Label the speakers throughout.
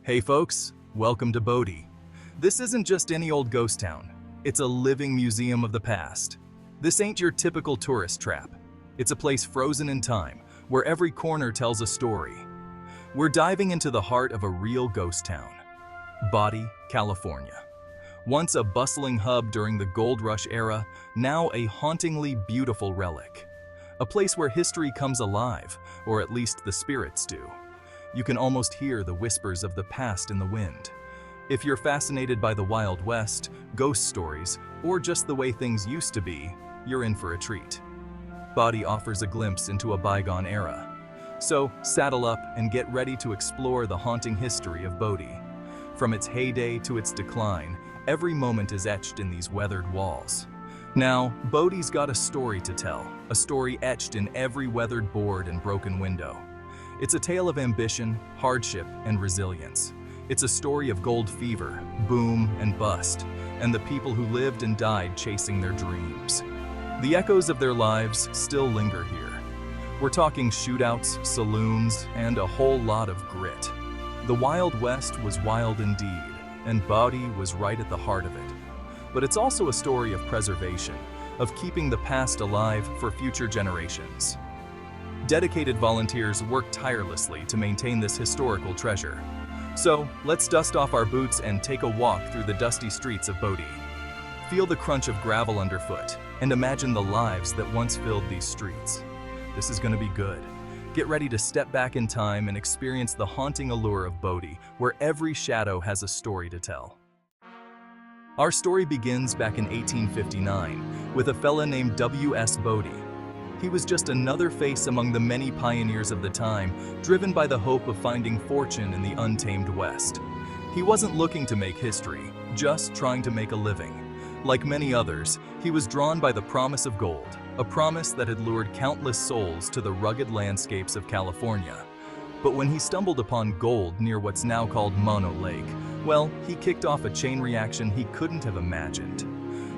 Speaker 1: Hey folks, welcome to Bodie. This isn't just any old ghost town. It's a living museum of the past. This ain't your typical tourist trap. It's a place frozen in time, where every corner tells a story. We're diving into the heart of a real ghost town, Bodie, California. Once a bustling hub during the Gold Rush era, now a hauntingly beautiful relic. A place where history comes alive, or at least the spirits do. You can almost hear the whispers of the past in the wind. If you're fascinated by the Wild West, ghost stories, or just the way things used to be, you're in for a treat. Bodie offers a glimpse into a bygone era. So, saddle up and get ready to explore the haunting history of Bodie. From its heyday to its decline, every moment is etched in these weathered walls. Now, Bodie's got a story to tell, a story etched in every weathered board and broken window. It's a tale of ambition, hardship, and resilience. It's a story of gold fever, boom and bust, and the people who lived and died chasing their dreams. The echoes of their lives still linger here. We're talking shootouts, saloons, and a whole lot of grit. The Wild West was wild indeed, and Bodie was right at the heart of it. But it's also a story of preservation, of keeping the past alive for future generations. Dedicated volunteers work tirelessly to maintain this historical treasure. So, let's dust off our boots and take a walk through the dusty streets of Bodie. Feel the crunch of gravel underfoot, and imagine the lives that once filled these streets. This is going to be good. Get ready to step back in time and experience the haunting allure of Bodie, where every shadow has a story to tell. Our story begins back in 1859 with a fella named W.S. Bodie. He was just another face among the many pioneers of the time, driven by the hope of finding fortune in the untamed West. He wasn't looking to make history, just trying to make a living. Like many others, he was drawn by the promise of gold, a promise that had lured countless souls to the rugged landscapes of California. But when he stumbled upon gold near what's now called Mono Lake, well, he kicked off a chain reaction he couldn't have imagined.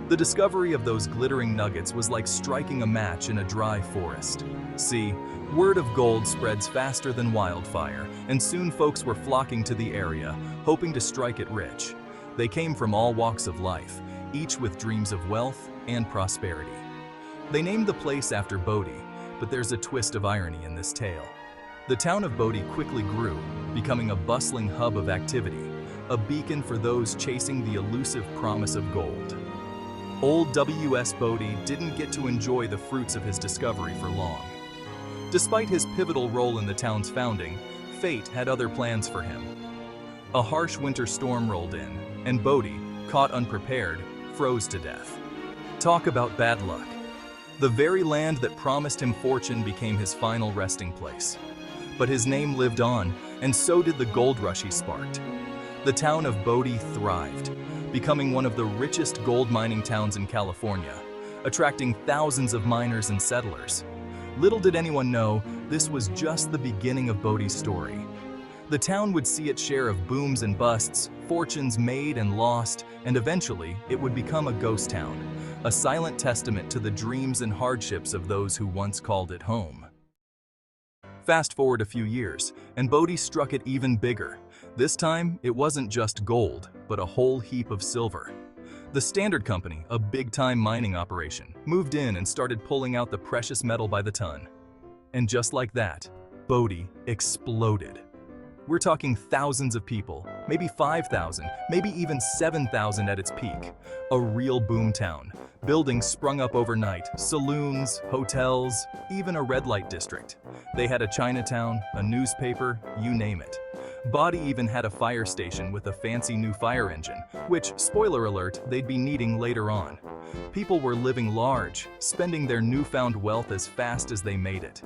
Speaker 1: The discovery of those glittering nuggets was like striking a match in a dry forest. See, word of gold spreads faster than wildfire, and soon folks were flocking to the area, hoping to strike it rich. They came from all walks of life, each with dreams of wealth and prosperity. They named the place after Bodie, but there's a twist of irony in this tale. The town of Bodie quickly grew, becoming a bustling hub of activity, a beacon for those chasing the elusive promise of gold. Old W.S. Bodie didn't get to enjoy the fruits of his discovery for long. Despite his pivotal role in the town's founding, fate had other plans for him. A harsh winter storm rolled in, and Bodie, caught unprepared, froze to death. Talk about bad luck. The very land that promised him fortune became his final resting place. But his name lived on, and so did the gold rush he sparked. The town of Bodie thrived, becoming one of the richest gold mining towns in California, attracting thousands of miners and settlers. Little did anyone know, this was just the beginning of Bodie's story. The town would see its share of booms and busts, fortunes made and lost, and eventually it would become a ghost town, a silent testament to the dreams and hardships of those who once called it home. Fast forward a few years, and Bodie struck it even bigger. This time, it wasn't just gold, but a whole heap of silver. The Standard Company, a big-time mining operation, moved in and started pulling out the precious metal by the ton. And just like that, Bodie exploded. We're talking thousands of people, maybe 5,000, maybe even 7,000 at its peak. A real boom town. Buildings sprung up overnight, saloons, hotels, even a red light district. They had a Chinatown, a newspaper, you name it. Bodie even had a fire station with a fancy new fire engine, which, spoiler alert, they'd be needing later on. People were living large, spending their newfound wealth as fast as they made it.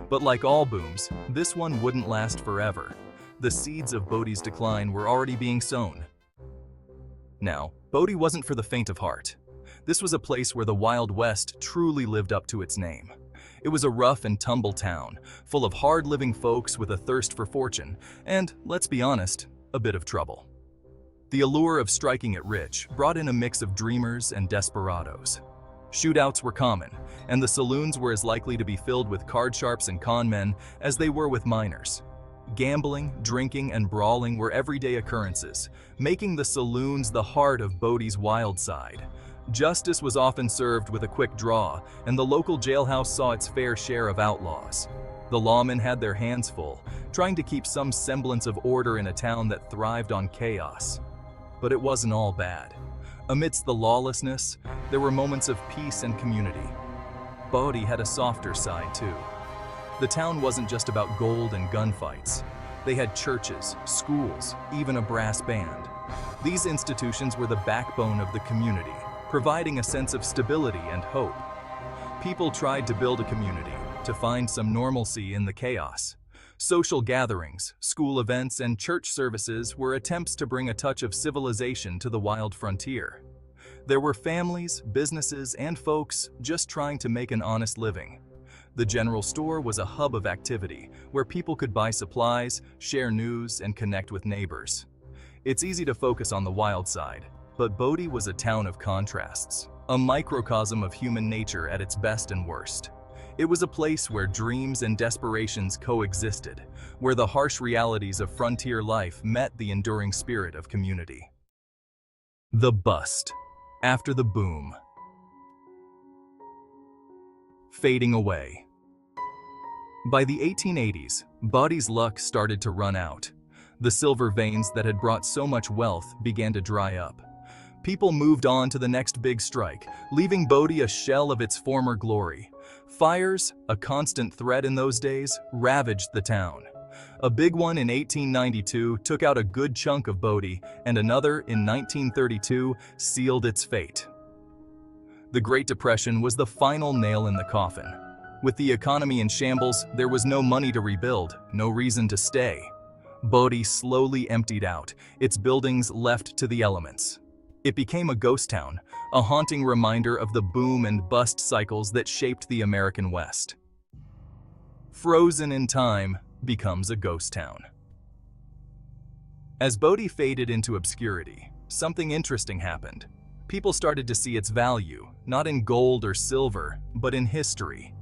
Speaker 1: But like all booms, this one wouldn't last forever. The seeds of Bodie's decline were already being sown. Now, Bodie wasn't for the faint of heart. This was a place where the Wild West truly lived up to its name. It was a rough and tumble town, full of hard-living folks with a thirst for fortune, and, let's be honest, a bit of trouble. The allure of striking it rich brought in a mix of dreamers and desperados. Shootouts were common, and the saloons were as likely to be filled with card sharps and con men as they were with miners. Gambling, drinking, and brawling were everyday occurrences, making the saloons the heart of Bodie's wild side. Justice was often served with a quick draw, and the local jailhouse saw its fair share of outlaws. The lawmen had their hands full, trying to keep some semblance of order in a town that thrived on chaos. But it wasn't all bad. Amidst the lawlessness, there were moments of peace and community. Bodie had a softer side too. The town wasn't just about gold and gunfights. They had churches, schools, even a brass band. These institutions were the backbone of the community, providing a sense of stability and hope. People tried to build a community, to find some normalcy in the chaos. Social gatherings, school events, and church services were attempts to bring a touch of civilization to the wild frontier. There were families, businesses, and folks just trying to make an honest living. The general store was a hub of activity where people could buy supplies, share news, and connect with neighbors. It's easy to focus on the wild side, but Bodie was a town of contrasts, a microcosm of human nature at its best and worst. It was a place where dreams and desperations coexisted, where the harsh realities of frontier life met the enduring spirit of community. The bust, after the boom. Fading away. By the 1880s, Bodie's luck started to run out. The silver veins that had brought so much wealth began to dry up. People moved on to the next big strike, leaving Bodie a shell of its former glory. Fires, a constant threat in those days, ravaged the town. A big one in 1892 took out a good chunk of Bodie, and another in 1932 sealed its fate. The Great Depression was the final nail in the coffin. With the economy in shambles, there was no money to rebuild, no reason to stay. Bodie slowly emptied out, its buildings left to the elements. It became a ghost town, a haunting reminder of the boom and bust cycles that shaped the American West. Frozen in time becomes a ghost town. As Bodie faded into obscurity, something interesting happened. People started to see its value, not in gold or silver, but in history.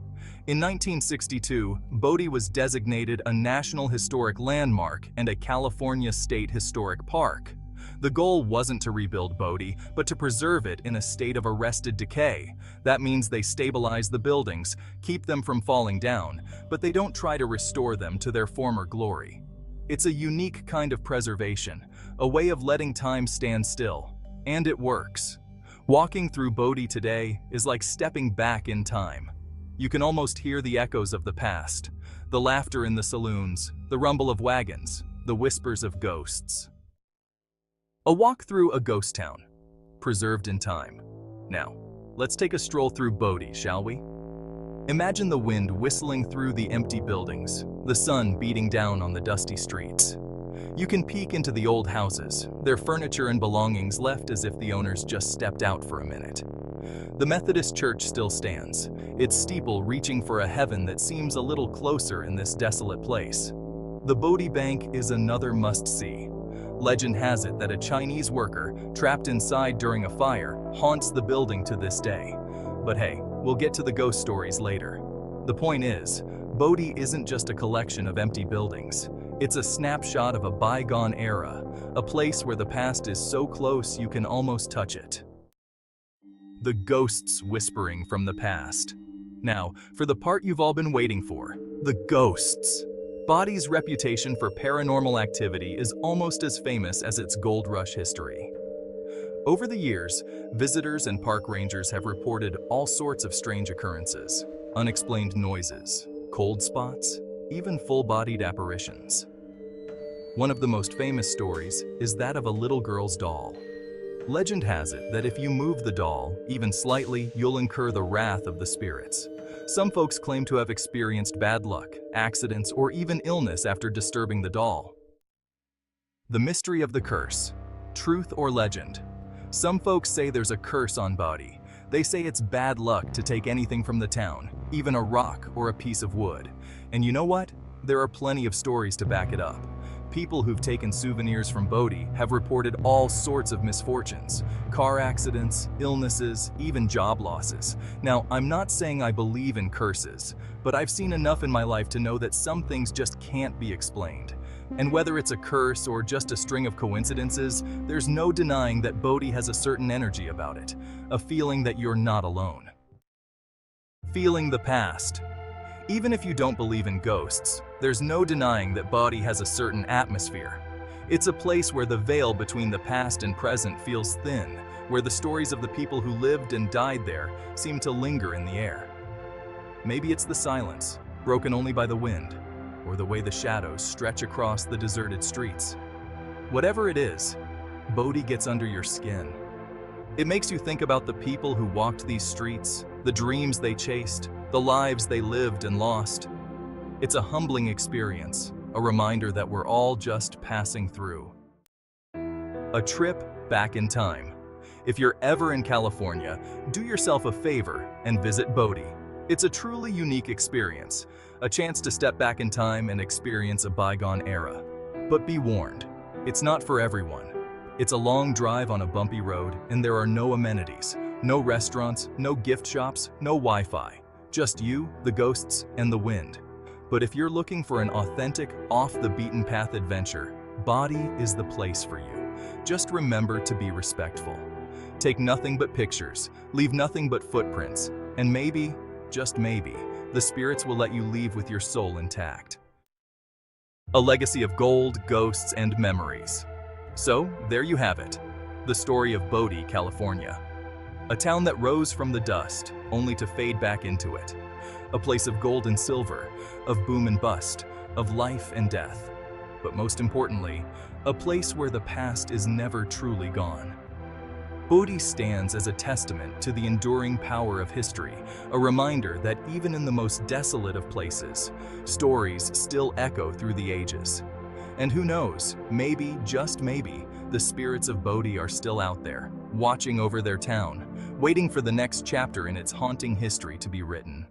Speaker 1: In 1962, Bodie was designated a National Historic Landmark and a California State Historic Park. The goal wasn't to rebuild Bodie, but to preserve it in a state of arrested decay. That means they stabilize the buildings, keep them from falling down, but they don't try to restore them to their former glory. It's a unique kind of preservation, a way of letting time stand still. And it works. Walking through Bodie today is like stepping back in time. You can almost hear the echoes of the past, the laughter in the saloons, the rumble of wagons, the whispers of ghosts. A walk through a ghost town, preserved in time. Now, let's take a stroll through Bodie, shall we? Imagine the wind whistling through the empty buildings, the sun beating down on the dusty streets. You can peek into the old houses, their furniture and belongings left as if the owners just stepped out for a minute. The Methodist Church still stands, its steeple reaching for a heaven that seems a little closer in this desolate place. The Bodie Bank is another must-see. Legend has it that a Chinese worker, trapped inside during a fire, haunts the building to this day. But hey, we'll get to the ghost stories later. The point is, Bodie isn't just a collection of empty buildings. It's a snapshot of a bygone era, a place where the past is so close you can almost touch it. The ghosts whispering from the past. Now, for the part you've all been waiting for, the ghosts. Bodie's reputation for paranormal activity is almost as famous as its gold rush history. Over the years, visitors and park rangers have reported all sorts of strange occurrences, unexplained noises, cold spots, even full-bodied apparitions. One of the most famous stories is that of a little girl's doll. Legend has it that if you move the doll, even slightly, you'll incur the wrath of the spirits. Some folks claim to have experienced bad luck, accidents, or even illness after disturbing the doll. The mystery of the curse. Truth or legend? Some folks say there's a curse on Bodie. They say it's bad luck to take anything from the town, even a rock or a piece of wood. And you know what? There are plenty of stories to back it up. People who've taken souvenirs from Bodie have reported all sorts of misfortunes, car accidents, illnesses, even job losses. Now, I'm not saying I believe in curses, but I've seen enough in my life to know that some things just can't be explained. And whether it's a curse or just a string of coincidences, there's no denying that Bodie has a certain energy about it, a feeling that you're not alone. Feeling the past. Even if you don't believe in ghosts, there's no denying that Bodie has a certain atmosphere. It's a place where the veil between the past and present feels thin, where the stories of the people who lived and died there seem to linger in the air. Maybe it's the silence, broken only by the wind, or the way the shadows stretch across the deserted streets. Whatever it is, Bodie gets under your skin. It makes you think about the people who walked these streets, the dreams they chased, the lives they lived and lost. It's a humbling experience, a reminder that we're all just passing through. A trip back in time. If you're ever in California, do yourself a favor and visit Bodie. It's a truly unique experience, a chance to step back in time and experience a bygone era. But be warned, it's not for everyone. It's a long drive on a bumpy road, and there are no amenities, no restaurants, no gift shops, no Wi-Fi. Just you, the ghosts, and the wind. But if you're looking for an authentic, off-the-beaten-path adventure, Bodie is the place for you. Just remember to be respectful. Take nothing but pictures, leave nothing but footprints, and maybe, just maybe, the spirits will let you leave with your soul intact. A legacy of gold, ghosts, and memories. So, there you have it, the story of Bodie, California. A town that rose from the dust, only to fade back into it. A place of gold and silver, of boom and bust, of life and death. But most importantly, a place where the past is never truly gone. Bodie stands as a testament to the enduring power of history, a reminder that even in the most desolate of places, stories still echo through the ages. And who knows, maybe, just maybe, the spirits of Bodie are still out there, watching over their town, waiting for the next chapter in its haunting history to be written.